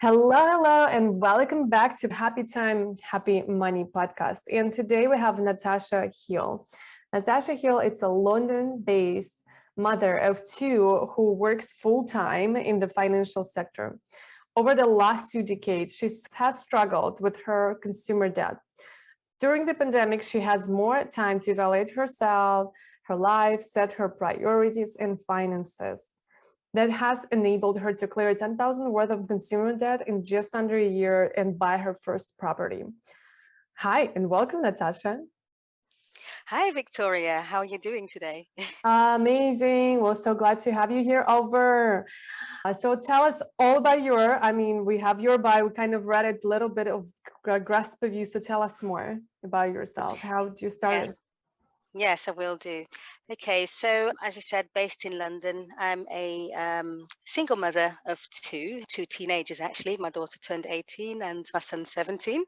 Hello, and welcome back to Happy Time, Happy Money podcast. And today we have Natasha Hill. Natasha Hill is a London-based mother of two who works full-time in the financial sector. Over the last 2 decades, she has struggled with her consumer debt. During the pandemic, she has more time to evaluate herself, her life, set her priorities and finances. That has enabled her to clear 10,000 worth of consumer debt in just under a year and buy her first property. Hi, and welcome, Natasha. Hi, Victoria. How are you doing today? Amazing. Well, so glad to have you here over. So tell us all about we have your bio, we kind of read a little bit of grasp of you. So tell us more about yourself. How did you Yeah, start? yes, I will do. Okay, so as you said, based in London, I'm a single mother of two teenagers actually. My daughter turned 18 and my son 17.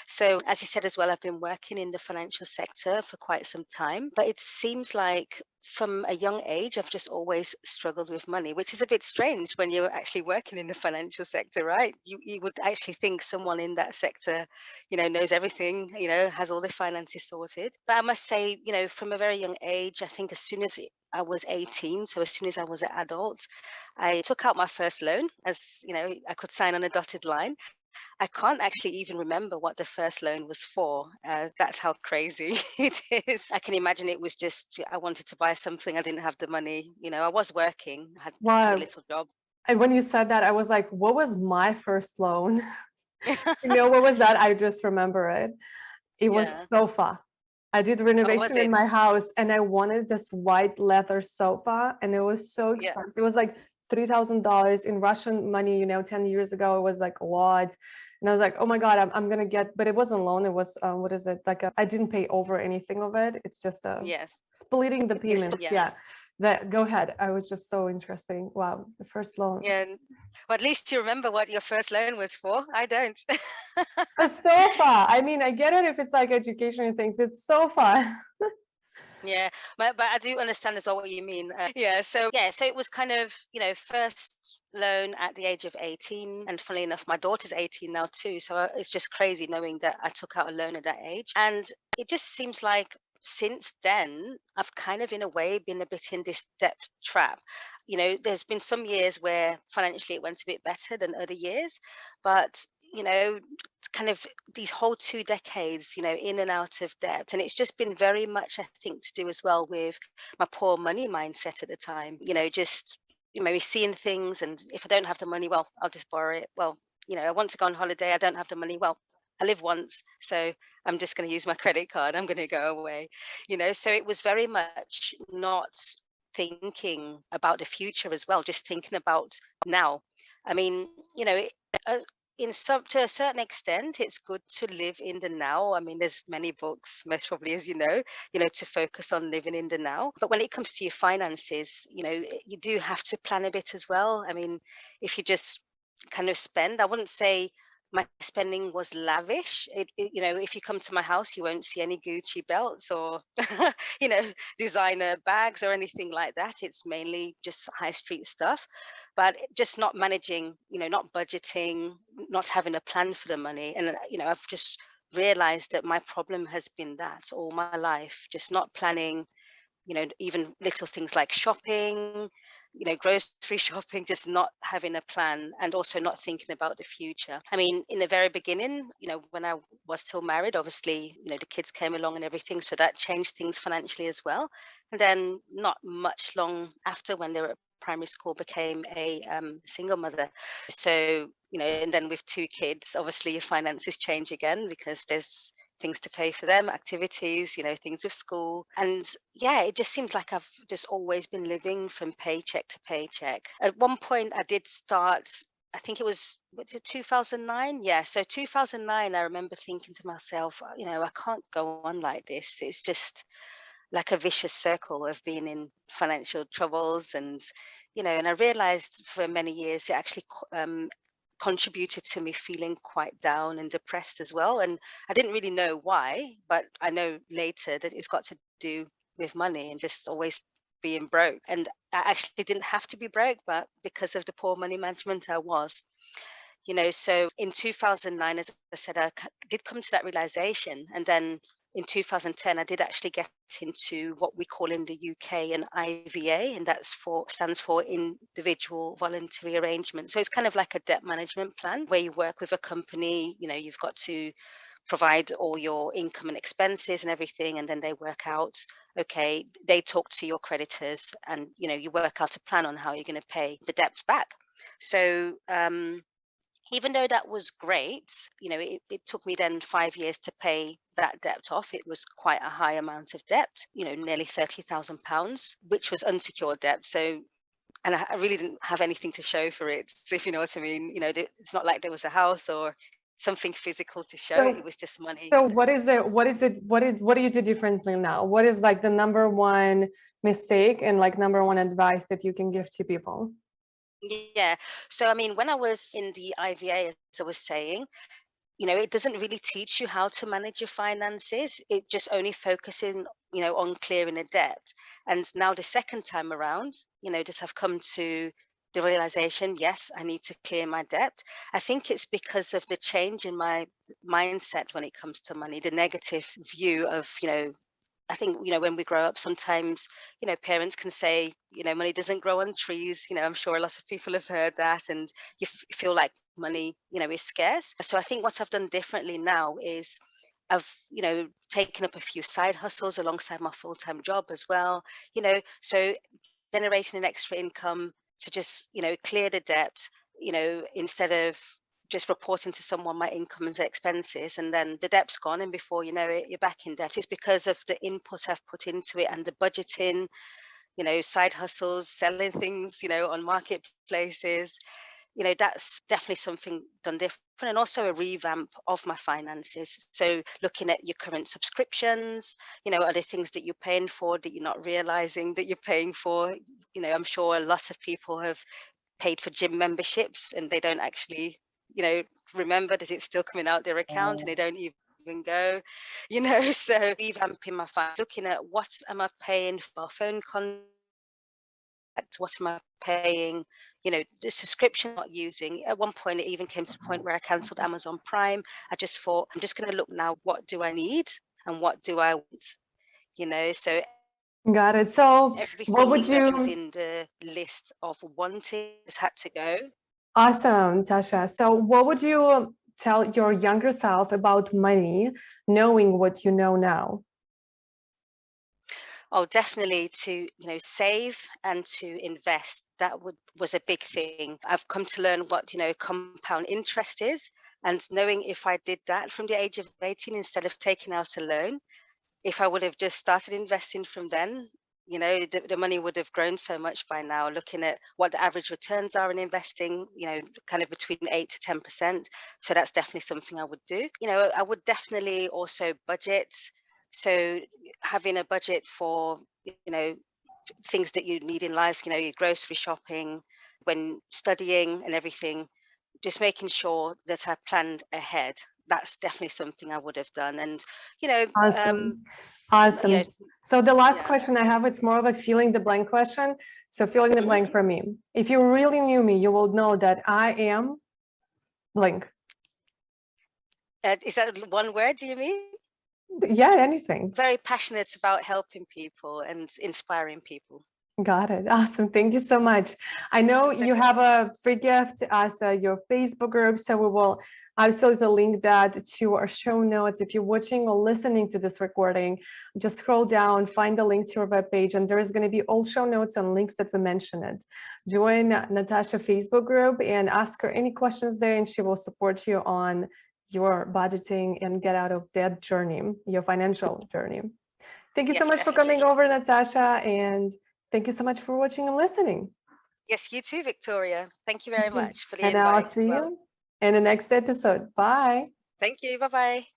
So as you said as well, I've been working in the financial sector for quite some time, but it seems like from a young age, I've just always struggled with money, which is a bit strange when you're actually working in the financial sector, right? You would actually think someone in that sector knows everything, has all their finances sorted. But I must say, from a very young age, I think as soon as I was 18, so as soon as I was an adult, I took out my first loan as, I could sign on a dotted line. I can't actually even remember what the first loan was for. That's how crazy it is. I can imagine it was just, I wanted to buy something. I didn't have the money. I was working, had a Wow. little job. And when you said that, I was like, what was my first loan? What was that? I just remember it. It was Yeah. sofa. I did Oh, was renovation in it? my house and I wanted this white leather sofa and it was so Yeah. expensive. It was like $3,000 in Russian money, 10 years ago. It was like a lot. And I was like, oh my God, I'm going to get, but it wasn't loan. It was, what is it? I didn't pay over anything of it. It's just Yes. splitting the It's payments. yeah. Yeah. Go ahead. I was just so interesting. Wow. The first loan. Yeah. Well, at least you remember what your first loan was for. I don't. A sofa. I get it if it's like education and things. It's sofa. Yeah, but I do understand as well what you mean. So it was kind of, first loan at the age of 18, and funnily enough, my daughter's 18 now too. So it's just crazy knowing that I took out a loan at that age, and it just seems like since then I've kind of in a way been a bit in this debt trap. There's been some years where financially it went a bit better than other years, but kind of these whole 2 decades, in and out of debt. And it's just been very much, I think, to do as well with my poor money mindset at the time, just, seeing things. And if I don't have the money, well, I'll just borrow it. Well, I want to go on holiday. I don't have the money. Well, I live once, so I'm just going to use my credit card. I'm going to go away, So it was very much not thinking about the future as well, just thinking about now. I mean, uh, in some to a certain extent, it's good to live in the now. I mean, there's many books, most probably as to focus on living in the now. But when it comes to your finances, you do have to plan a bit as well. I mean, if you just kind of spend, I wouldn't say my spending was lavish. If you come to my house, you won't see any Gucci belts or, you know, designer bags or anything like that. It's mainly just high street stuff, but just not managing, not budgeting, not having a plan for the money. And, I've just realized that my problem has been that all my life, just not planning, even little things like shopping, grocery shopping, just not having a plan and also not thinking about the future. I mean, in the very beginning, when I was still married, obviously, the kids came along and everything. So that changed things financially as well. And then not much long after, when they were at primary school, became a single mother. So, and then with 2 kids, obviously your finances change again because there's things to pay for them, activities, things with school. And yeah, it just seems like I've just always been living from paycheck to paycheck. At one point, I did start, I think it was 2009? Yeah, so 2009, I remember thinking to myself, I can't go on like this. It's just like a vicious circle of being in financial troubles. And I realized for many years it actually contributed to me feeling quite down and depressed as well. And I didn't really know why, but I know later that it's got to do with money and just always being broke. And I actually didn't have to be broke, but because of the poor money management, I was. So in 2009, as I said, I did come to that realization. And then in 2010, I did actually get into what we call in the UK an IVA, and stands for individual voluntary arrangement. So it's kind of like a debt management plan where you work with a company. You've got to provide all your income and expenses and everything, and then they work out, okay, they talk to your creditors, and you work out a plan on how you're going to pay the debts back. So even though that was great, it took me then 5 years to pay that debt off. It was quite a high amount of debt, nearly £30,000, which was unsecured debt. So, and I really didn't have anything to show for it, if you know what I mean. It's not like there was a house or something physical to show. So, It was just money. so what is it? What do you do differently now? What is like the number one mistake and like number one advice that you can give to people? Yeah. So, I mean, when I was in the IVA, as I was saying, it doesn't really teach you how to manage your finances. It just only focuses, on clearing a debt. And now the second time around, just have come to the realization, yes, I need to clear my debt. I think it's because of the change in my mindset when it comes to money, the negative view of, I think, when we grow up, sometimes, parents can say, money doesn't grow on trees. I'm sure a lot of people have heard that, and you feel like money, is scarce. So I think what I've done differently now is I've, taken up a few side hustles alongside my full-time job as well, so generating an extra income to just, clear the debt, instead of just reporting to someone my income and expenses, and then the debt's gone, and before you know it, you're back in debt. It's because of the input I've put into it and the budgeting, side hustles, selling things, on marketplaces. That's definitely something done different, and also a revamp of my finances. So looking at your current subscriptions, are there things that you're paying for that you're not realizing that you're paying for? I'm sure a lot of people have paid for gym memberships and they don't actually, remember that it's still coming out their account, and they don't even go, so revamping my fund, looking at what am I paying for phone contact, what am I paying, the subscription I'm not using. At one point, it even came to the point where I cancelled Amazon Prime. I just thought, I'm just going to look now, what do I need and what do I want, so Got it. So what would everything that was you, in the list of wanting has had to go. awesome, Tasha. So what would you tell your younger self about money, knowing what you know now? Oh, definitely to, save and to invest. That was a big thing. I've come to learn what, compound interest is, and knowing if I did that from the age of 18 instead of taking out a loan, if I would have just started investing from then, the money would have grown so much by now. Looking at what the average returns are in investing, kind of between 8 to 10%. So that's definitely something I would do. I would definitely also budget. So having a budget for, things that you need in life, your grocery shopping, when studying and everything, just making sure that I planned ahead. That's definitely something I would have done. And, Awesome. you know, Awesome. So the last yeah. question I have, it's more of a filling the blank question. So filling the blank for me. If you really knew me, you will know that I am blank. Is that one word, do you mean? Yeah, anything. Very passionate about helping people and inspiring people. Got it. Awesome. Thank you so much. I know It's you okay. have a free gift as your Facebook group, so we will absolutely link that to our show notes. If you're watching or listening to this recording, just scroll down, find the link to our webpage, and there is going to be all show notes and links that we mentioned it. Join Natasha Facebook group and ask her any questions there, and she will support you on your budgeting and get out of debt journey, your financial journey. Thank you so Yes, much for definitely. coming over, Natasha, and thank you so much for watching and listening. Yes, you too, Victoria. Thank you very much for the And I'll invite as see well. you in the next episode. Bye. Thank you. Bye-bye.